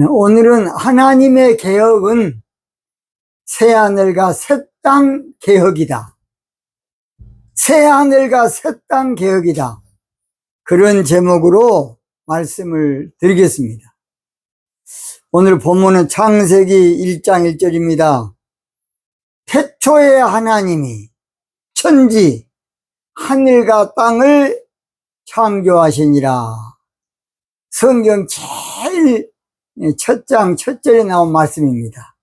오늘은 하나님의 개혁은 새하늘과 새 땅 개혁이다. 새하늘과 새 땅 개혁이다. 그런 제목으로 말씀을 드리겠습니다. 오늘 본문은 창세기 1장 1절입니다. 태초에 하나님이 천지 하늘과 땅을 창조하시니라. 성경 제일 첫 장 첫 절에 나온 말씀입니다.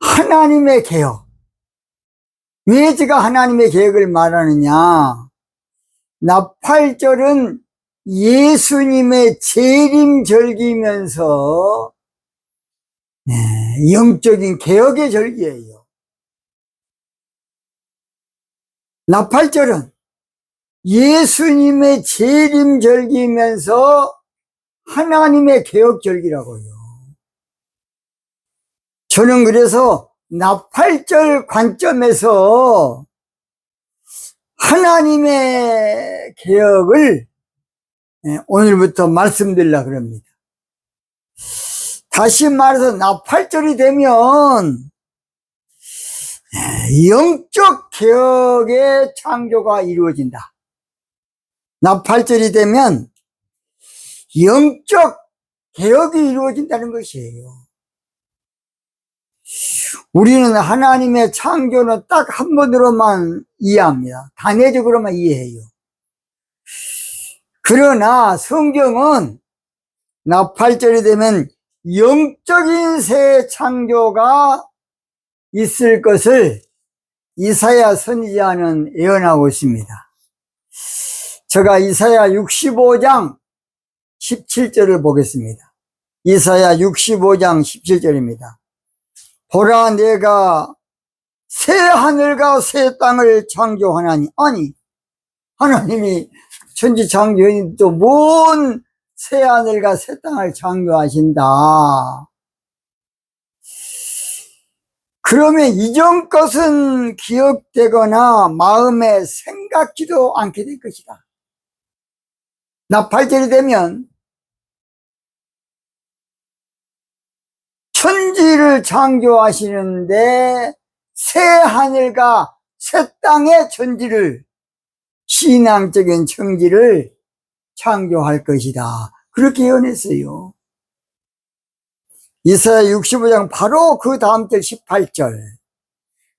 하나님의 개혁. 왜 제가 하나님의 개혁을 말하느냐? 나팔절은 예수님의 재림절기면서 영적인 개혁의 절기예요. 나팔절은 예수님의 재림절기면서 하나님의 개혁절기라고요. 저는 그래서 나팔절 관점에서 하나님의 개혁을 오늘부터 말씀드리려고 합니다. 다시 말해서 나팔절이 되면 영적 개혁의 창조가 이루어진다. 나팔절이 되면 영적 개혁이 이루어진다는 것이에요. 우리는 하나님의 창조는 딱 한 번으로만 이해합니다. 단회적으로만 이해해요. 그러나 성경은 나팔절이 되면 영적인 새 창조가 있을 것을 이사야 선지자는 예언하고 있습니다. 제가 이사야 65장 17절을 보겠습니다. 이사야 65장 17절입니다. 보라, 내가 새 하늘과 새 땅을 창조하나니. 아니, 하나님이 천지 창조인 또 뭔 새 하늘과 새 땅을 창조하신다. 그러면 이전 것은 기억되거나 마음에 생각지도 않게 될 것이다. 나팔절이 되면 천지를 창조하시는데 새 하늘과 새 땅의 천지를, 신앙적인 천지를 창조할 것이다. 그렇게 예언했어요. 이사야 65장 바로 그 다음 절 18절.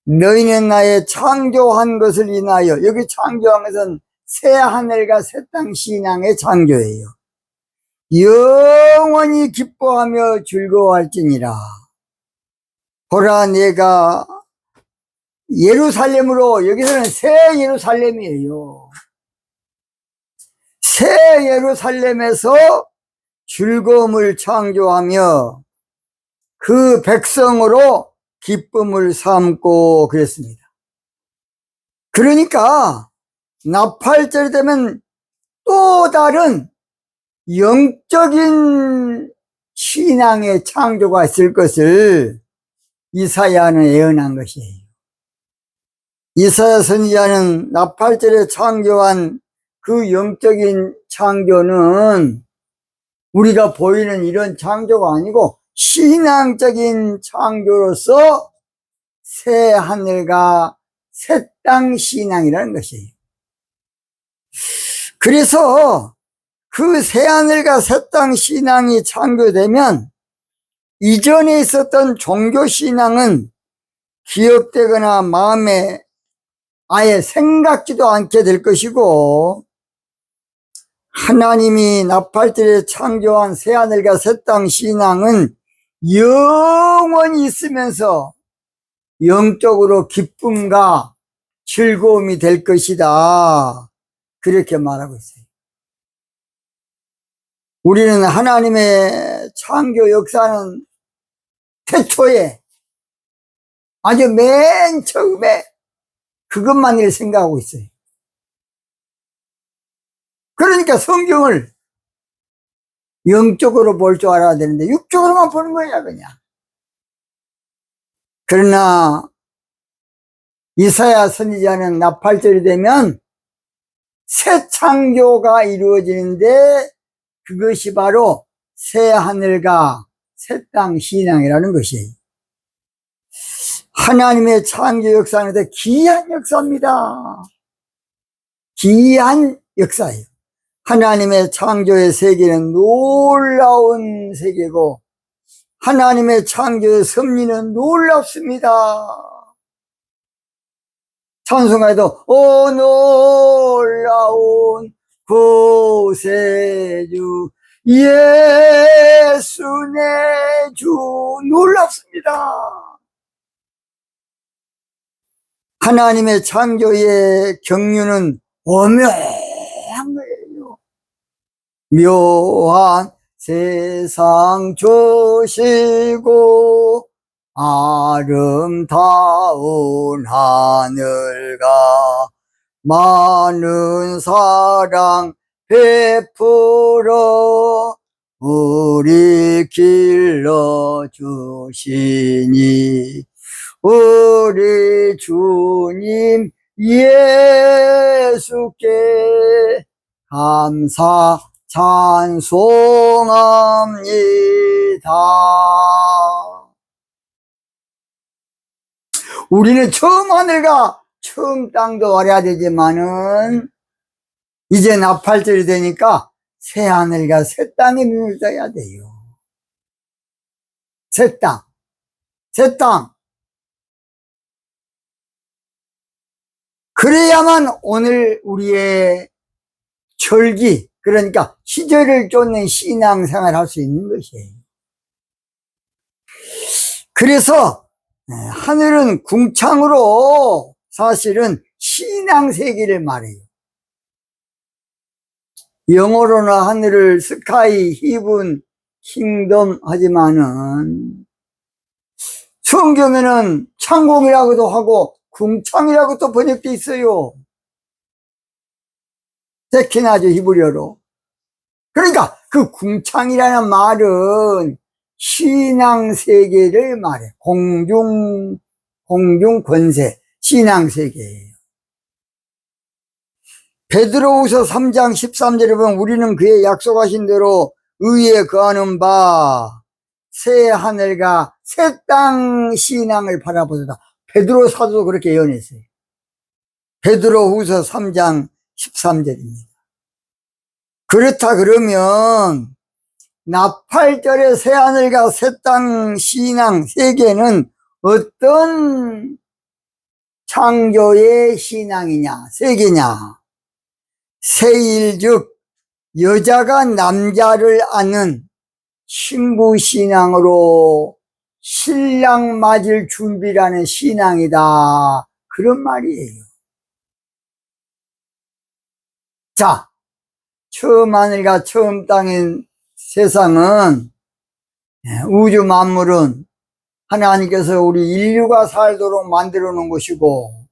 너희는 나의 창조한 것을 인하여, 여기 창조한 것은 새 하늘과 새 땅 신앙의 창조예요. 영원히 기뻐하며 즐거워할지니라. 보라, 내가 예루살렘으로, 여기서는 새 예루살렘이에요. 새 예루살렘에서 즐거움을 창조하며 그 백성으로 기쁨을 삼고 그랬습니다. 그러니까 나팔절이 되면 또 다른 영적인 신앙의 창조가 있을 것을 이사야는 예언한 것이에요. 이사야 선지자는 나팔절에 창조한 그 영적인 창조는 우리가 보이는 이런 창조가 아니고 신앙적인 창조로서 새 하늘과 새 땅 신앙이라는 것이에요. 그래서 그 새 하늘과 새 땅 신앙이 창조되면 이전에 있었던 종교 신앙은 기억되거나 마음에 아예 생각지도 않게 될 것이고, 하나님이 나팔절에 창조한 새 하늘과 새 땅 신앙은 영원히 있으면서 영적으로 기쁨과 즐거움이 될 것이다. 그렇게 말하고 있어요. 우리는 하나님의 창조 역사는 태초에, 아주 맨 처음에 그것만을 생각하고 있어요. 그러니까 성경을 영적으로 볼 줄 알아야 되는데 육적으로만 보는 거야 그냥. 그러나 이사야 선지자는 나팔절이 되면 새 창조가 이루어지는데 그것이 바로 새 하늘과 새 땅 신앙이라는 것이에요. 하나님의 창조 역사는 귀한 역사입니다. 귀한 역사예요. 하나님의 창조의 세계는 놀라운 세계고 하나님의 창조의 섭리는 놀랍습니다. 찬송가에도 오 놀라운 구세주 예수 내 주 놀랍습니다. 하나님의 창조의 경륜은 오묘한 거예요. 묘한 세상 주시고 아름다운 하늘과 많은 사랑 베풀어 우리 길러주시니 우리 주님 예수께 감사 찬송합니다. 우리는 처음 하늘과 처음 땅도 알아야 되지만은 이제 나팔절이 되니까 새 하늘과 새 땅에 눈을 떠야 돼요. 새 땅, 새 땅. 그래야만 오늘 우리의 절기, 그러니까 시절을 쫓는 신앙생활을 할 수 있는 것이에요. 그래서 하늘은 궁창으로 사실은 신앙세계를 말해요. 영어로는 하늘을 스카이, 히븐, 킹덤 하지만은 성경에는 창공이라고도 하고 궁창이라고 또 번역되어 있어요. 세키나죠, 히브리어로. 그러니까 그 궁창이라는 말은 신앙세계를 말해. 공중 권세, 신앙세계예요. 베드로후서 3장 13절에 보면 우리는 그의 약속하신 대로 의에 거하는 바 새 하늘과 새 땅 신앙을 바라보다. 베드로 사도도 그렇게 예언했어요. 베드로후서 3장 13절입니다. 그렇다 그러면 나팔절의 새 하늘과 새 땅 신앙 세계는 어떤 창조의 신앙이냐, 세계냐? 세일 즉 여자가 남자를 아는 신부신앙으로 신랑 맞을 준비라는 신앙이다, 그런 말이에요. 자, 처음 하늘과 처음 땅인 세상은, 우주 만물은 하나님께서 우리 인류가 살도록 만들어 놓은 것이고,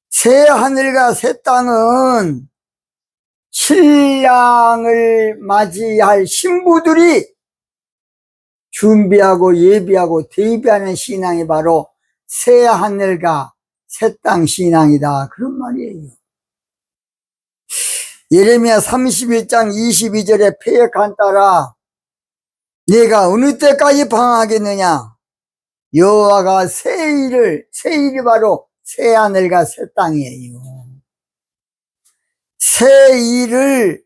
새 하늘과 새 땅은 신랑을 맞이할 신부들이 준비하고 예비하고 대비하는 신앙이 바로 새 하늘과 새 땅 신앙이다, 그런 말이에요. 예레미야 31장 22절에 패역한 따라 내가 어느 때까지 방황하겠느냐? 여호와가 새 일이 바로 새 하늘과 새 땅이에요. 새 일을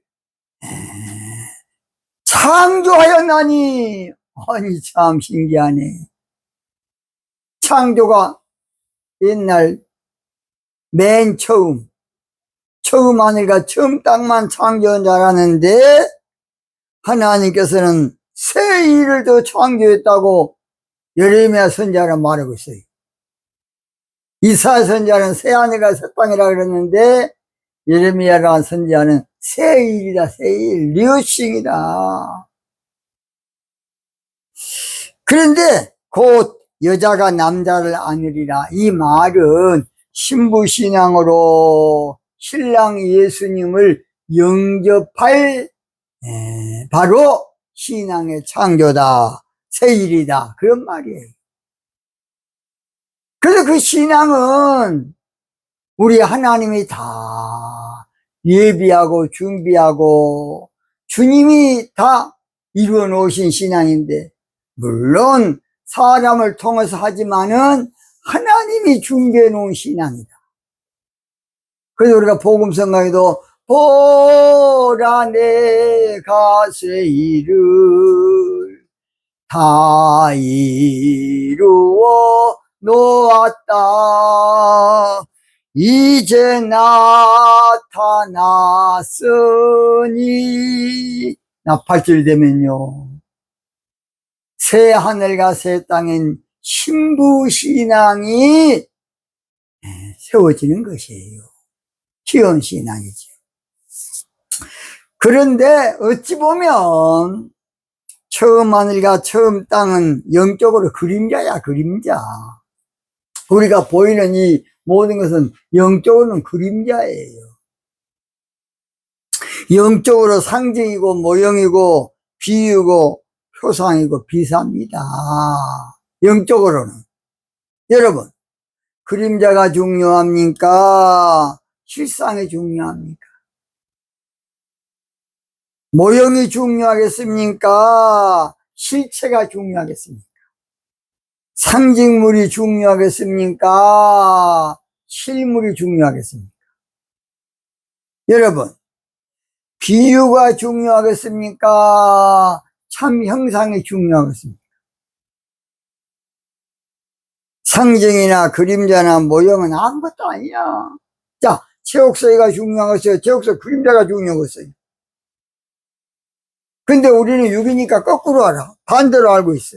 창조하였나니, 아니 참 신기하네. 창조가 옛날 맨 처음 하늘과 처음 땅만 창조한 줄 알았는데 하나님께서는 새 일을 더 창조했다고 예레미야 선지자는 말하고 있어요. 이사야 선지자는 새 하늘과 새 땅이라 그랬는데 예레미야라는 선지자는 새 일이다, 새 일, 뉴싱이다. 그런데 곧 여자가 남자를 안으리라, 이 말은 신부신앙으로 신랑 예수님을 영접할 바로 신앙의 창조다, 새 일이다, 그런 말이에요. 그래서 그 신앙은 우리 하나님이 다 예비하고 준비하고 주님이 다 이루어 놓으신 신앙인데, 물론 사람을 통해서 하지만은 하나님이 준비해 놓은 신앙이다. 그래서 우리가 복음성 강에도 보라 내가 새 일을 다 이루어 놓았다. 이제 나타났으니 나팔절 되면요, 새 하늘과 새 땅인 신부신앙이 세워지는 것이에요. 귀여운 신앙이죠. 그런데 어찌 보면 처음 하늘과 처음 땅은 영적으로 그림자야, 그림자. 우리가 보이는 이 모든 것은 영적으로는 그림자예요. 영적으로 상징이고 모형이고 비유고 표상이고 비사입니다. 영적으로는. 여러분, 그림자가 중요합니까? 실상이 중요합니까? 모형이 중요하겠습니까? 실체가 중요하겠습니까? 상징물이 중요하겠습니까? 실물이 중요하겠습니까? 여러분, 비유가 중요하겠습니까? 참 형상이 중요하겠습니까? 상징이나 그림자나 모형은 아무것도 아니야. 자, 체육서가 중요하겠어요? 체육서 그림자가 중요하겠어요? 근데 우리는 육이니까 거꾸로 알아. 반대로 알고 있어.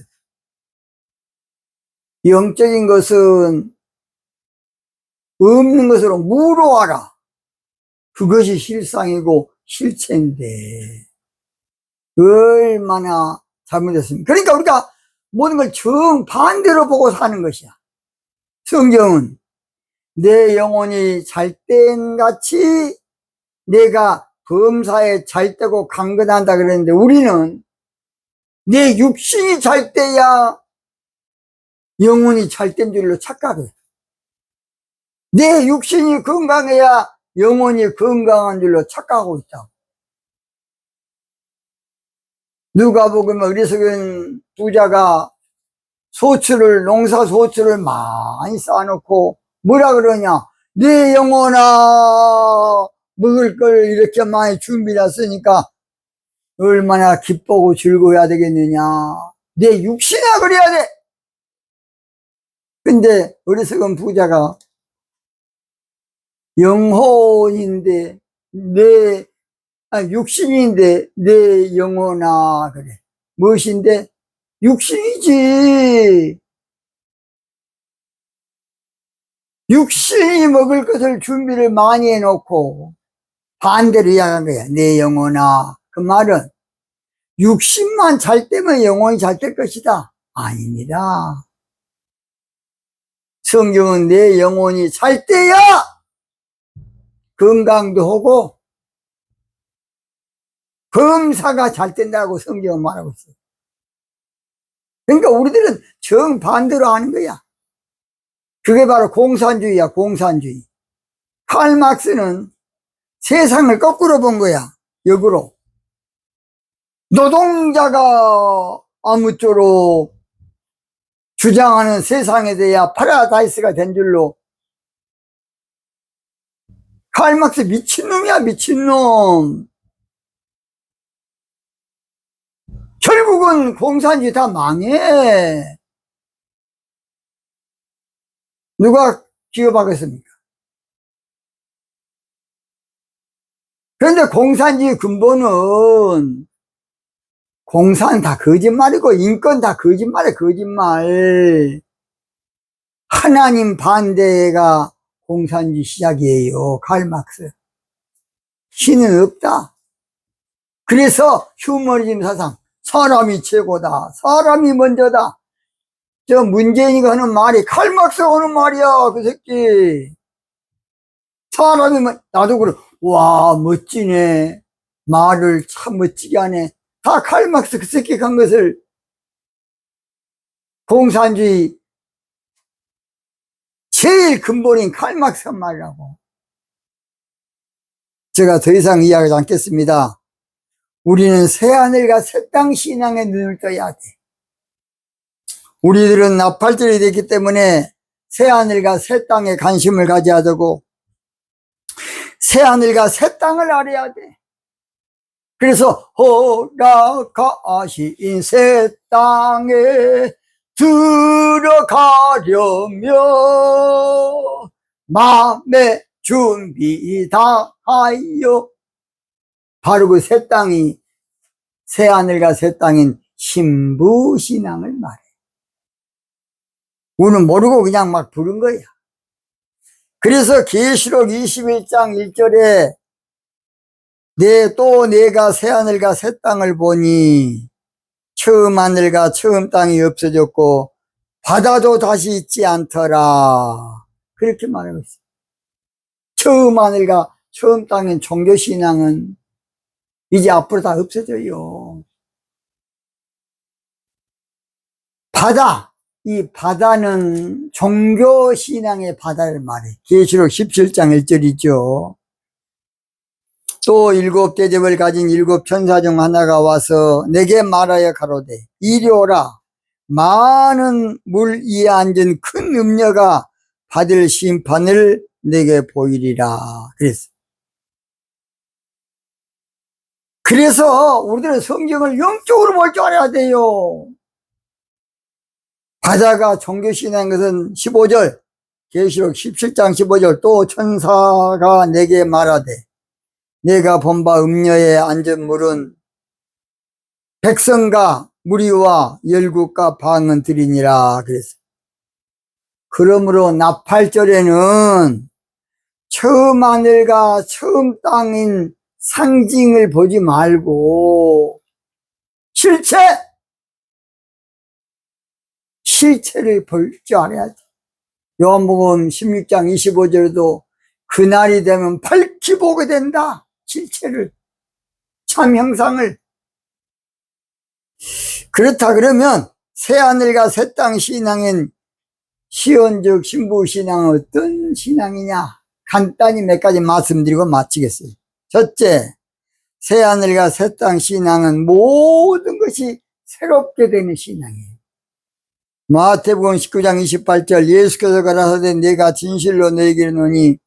영적인 것은 없는 것으로 무로 알아. 그것이 실상이고 실체인데 얼마나 잘못됐습니까? 그러니까 우리가 모든 걸 정반대로 보고 사는 것이야. 성경은 내 영혼이 잘된같이 내가 범사에 잘되고 강건한다 그랬는데, 우리는 내 육신이 잘돼야 영혼이 잘된 줄로 착각해. 내 육신이 건강해야 영혼이 건강한 줄로 착각하고 있다. 누가복음에 어리석은 부자가 농사 소출을 많이 쌓아놓고 뭐라 그러냐, 내 영혼아 먹을 걸 이렇게 많이 준비했으니까 얼마나 기쁘고 즐거워야 되겠느냐, 내 육신아 그래야 돼. 근데 어리석은 부자가 영혼인데 육신인데 내 영혼아 그래. 무엇인데? 육신이지. 육신이 먹을 것을 준비를 많이 해놓고 반대로 이야기한 거야. 내 영혼아. 그 말은 육신만 잘 되면 영혼이 잘 될 것이다. 아닙니다. 성경은 내 영혼이 잘 돼야 건강도 하고 범사가 잘 된다고 성경은 말하고 있어요. 그러니까 우리들은 정반대로 하는 거야. 그게 바로 공산주의야, 공산주의. 칼 막스는 세상을 거꾸로 본 거야, 역으로. 노동자가 아무쪼록 주장하는 세상에 대해 파라다이스가 된 줄로. 칼 막스 미친놈이야, 미친놈. 결국은 공산주의 다 망해. 누가 기업하겠습니까? 그런데 공산주의 근본은 공산 다 거짓말이고 인권 다 거짓말이야, 거짓말. 하나님 반대가 공산주의 시작이에요. 칼 막스. 신은 없다. 그래서 휴머니즘 사상, 사람이 최고다, 사람이 먼저다. 저 문재인이가 하는 말이 칼 막스가 하는 말이야, 그 새끼. 사람이 나도 그래. 와, 멋지네. 말을 참 멋지게 하네. 다 칼 막스 그 새끼 간 것을. 공산주의 제일 근본인 칼 막스 한 말이라고. 제가 더 이상 이야기하지 않겠습니다. 우리는 새하늘과 새 땅 신앙에 눈을 떠야 돼. 우리들은 나팔절이 됐기 때문에 새하늘과 새 땅에 관심을 가져야 되고 새하늘과 새 땅을 알아야 돼. 그래서 허락하신 새 땅에 들어가려면 마음의 준비 다 하여. 바로 그 새 땅이 새하늘과 새 땅인 신부신앙을 말해. 우리는 모르고 그냥 막 부른 거야. 그래서 계시록 21장 1절에 내가 새하늘과 새 땅을 보니 처음 하늘과 처음 땅이 없어졌고 바다도 다시 있지 않더라. 그렇게 말하고 있어요. 처음 하늘과 처음 땅인 종교신앙은 이제 앞으로 다 없어져요. 이 바다는 종교신앙의 바다를 말해. 계시록 17장 1절이죠. 또 7 대접을 가진 7 천사 중 하나가 와서 내게 말하여 가로되 이리 오라. 많은 물 위에 앉은 큰 음녀가 받을 심판을 내게 보이리라. 그래서 우리들은 성경을 영적으로 볼 줄 알아야 돼요. 바다가 종교신앙인 것은 15절, 계시록 17장 15절, 또 천사가 내게 말하되 내가 본 바 음녀에 앉은 물은 백성과 무리와 열국과 방언들이니라 그랬어요. 그러므로 나팔절에는 처음 하늘과 처음 땅인 상징을 보지 말고 실체를 볼 줄 알아야지. 요한복음 16장 25절에도 그날이 되면 밝히 보게 된다. 실체를, 참 형상을. 그렇다 그러면 새하늘과 새 땅 신앙인 시온적 신부신앙은 어떤 신앙이냐? 간단히 몇 가지 말씀드리고 마치겠어요. 첫째, 새하늘과 새 땅 신앙은 모든 것이 새롭게 되는 신앙이에요. 마태복음 19장 28절 예수께서 가라사대 내가 진실로 너희에게 이르노니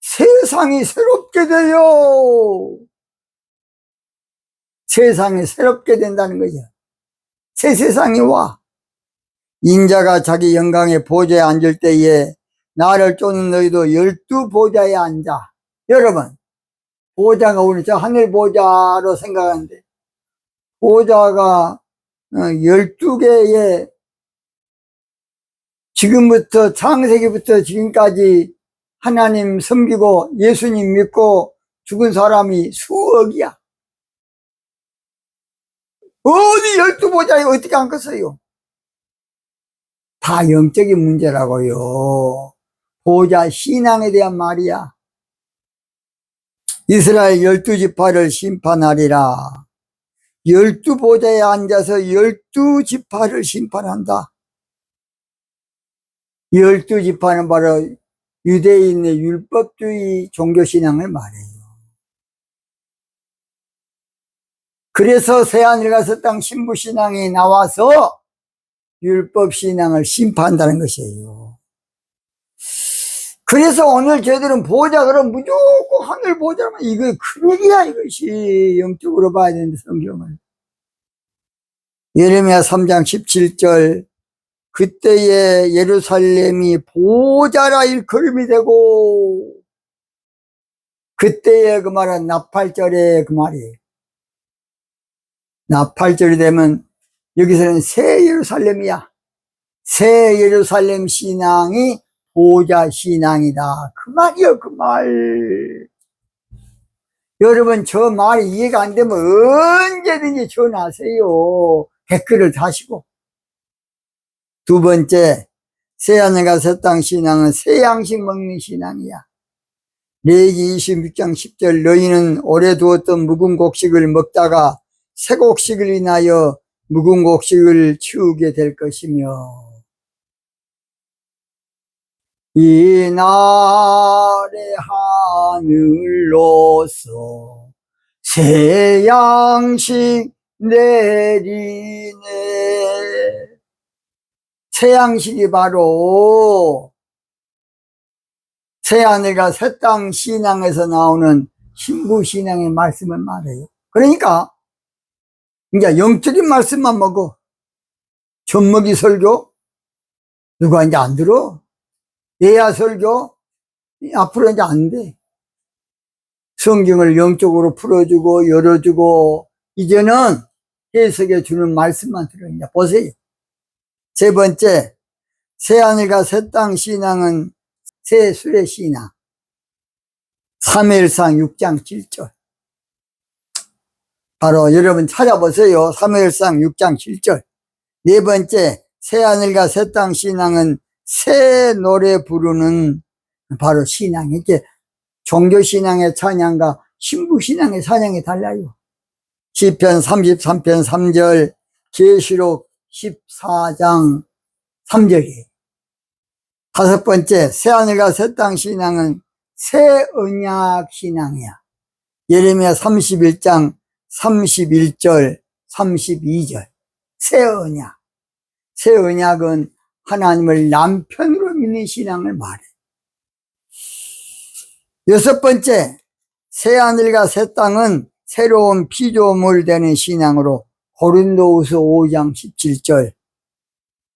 세상이 새롭게 돼요. 세상이 새롭게 된다는 거죠. 새 세상이 와. 인자가 자기 영광의 보좌에 앉을 때에 나를 쫓는 너희도 12 보좌에 앉아. 여러분, 보좌가 우리 저 하늘 보좌로 생각하는데 보좌가 12개의 지금부터 창세기부터 지금까지 하나님 섬기고 예수님 믿고 죽은 사람이 수억이야. 어디 12 보좌에 어떻게 앉겠어요? 다 영적인 문제라고요. 보좌 신앙에 대한 말이야. 이스라엘 12지파를 심판하리라. 12 보좌에 앉아서 12지파를 심판한다. 12지파는 바로 유대인의 율법주의 종교신앙을 말해요. 그래서 새하늘과 새 땅 신부신앙이 나와서 율법신앙을 심판한다는 것이에요. 그래서 오늘 저희들은 보좌 그럼 무조건 하늘 보좌만 이거 큰일이야. 이것이 영적으로 봐야 되는데 성경을. 예레미야 3장 17절 그때에 예루살렘이 보좌라 일컬음이 되고, 그때에 그 말은 나팔절에 그 말이에요. 나팔절이 되면 여기서는 새 예루살렘이야. 새 예루살렘 신앙이 보좌 신앙이다. 그 말이요, 그 말. 여러분, 저 말이 이해가 안 되면 언제든지 전화하세요. 댓글을 다시고. 두 번째, 새하늘과 새 땅 신앙은 새 양식 먹는 신앙이야. 레위기 26장 10절 너희는 오래 두었던 묵은 곡식을 먹다가 새 곡식을 인하여 묵은 곡식을 치우게 될 것이며 이날의 하늘로서 새 양식 내리네. 새 양식이 바로 새하늘과 새 땅 신앙에서 나오는 신부신앙의 말씀을 말해요. 그러니까 이제 영적인 말씀만 먹어. 젖먹이 설교 누가 이제 안 들어. 예야 설교 앞으로 이제 안 돼. 성경을 영적으로 풀어주고 열어주고 이제는 해석해 주는 말씀만 들어. 이제 보세요. 세 번째, 새하늘과 새 땅 신앙은 새 수의 신앙. 사무엘상 6장 7절. 바로 여러분 찾아보세요. 사무엘상 6장 7절. 네 번째, 새하늘과 새 땅 신앙은 새 노래 부르는 바로 신앙이. 이게 종교신앙의 찬양과 신부신앙의 찬양이 달라요. 시편 33편 3절, 계시록 14장 3절이에요. 다섯 번째, 새하늘과 새 땅 신앙은 새 언약 신앙이야. 예레미야 31장 31절, 32절. 새 언약. 새 언약은 하나님을 남편으로 믿는 신앙을 말해. 여섯 번째, 새하늘과 새 땅은 새로운 피조물 되는 신앙으로 고린도후서 5장 17절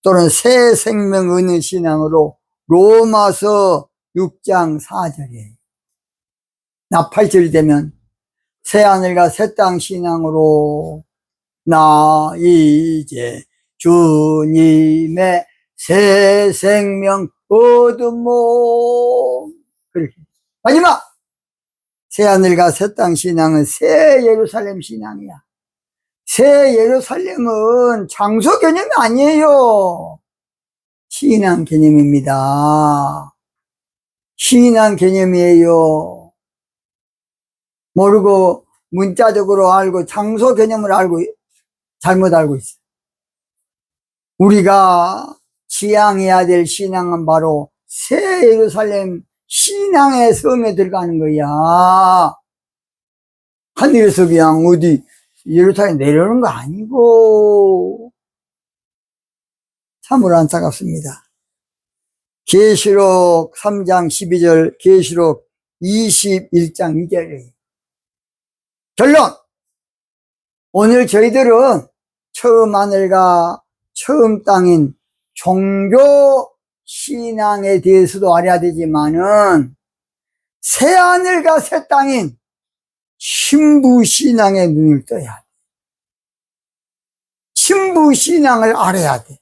또는 새 생명 얻는 신앙으로 로마서 6장 4절이에요. 나팔절이 되면 새하늘과 새 땅 신앙으로 나 이제 주님의 새 생명 얻으모. 그렇게. 마지막! 새하늘과 새 땅 신앙은 새 예루살렘 신앙이야. 새 예루살렘은 장소 개념이 아니에요. 신앙 개념입니다. 신앙 개념이에요. 모르고 문자적으로 알고 장소 개념을 알고 잘못 알고 있어요. 우리가 지향해야 될 신앙은 바로 새 예루살렘 신앙의 섬에 들어가는 거야. 하늘에서 그냥 어디 예루살렘 내려오는 거 아니고. 참으로 안타깝습니다. 계시록 3장 12절, 계시록 21장 2절이에요. 결론! 오늘 저희들은 처음 하늘과 처음 땅인 종교 신앙에 대해서도 알아야 되지만은 새 하늘과 새 땅인 신부 신앙에 눈을 떠야 돼. 신부 신앙을 알아야 돼.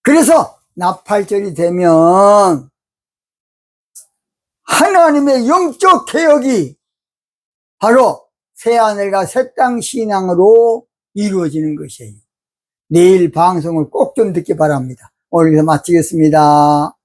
그래서 나팔절이 되면 하나님의 영적 개혁이 바로 새 하늘과 새 땅 신앙으로 이루어지는 것이에요. 내일 방송을 꼭 좀 듣기 바랍니다. 오늘 여기서 마치겠습니다.